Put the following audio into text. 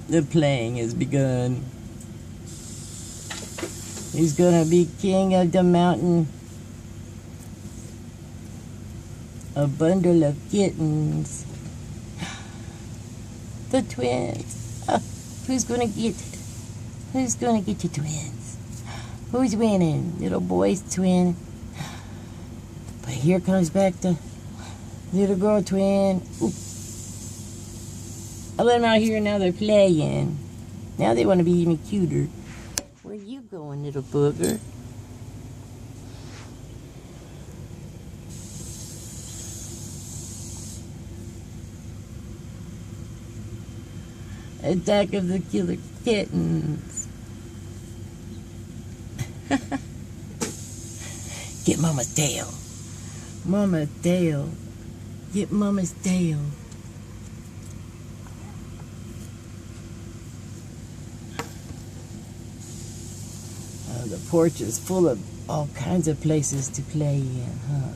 The playing has begun. He's gonna be king of the mountain. A bundle of kittens. The twins. Oh, who's gonna get it? Who's gonna get the twins? Who's winning? Little boy's twin. But here comes back the little girl twin. Ooh. I let them out here, now they're playing. Now they want to be even cuter. Where you going, little booger? Attack of the killer kittens. Get Mama's tail. Mama's tail. Get Mama's tail. The porch is full of all kinds of places to play in, huh?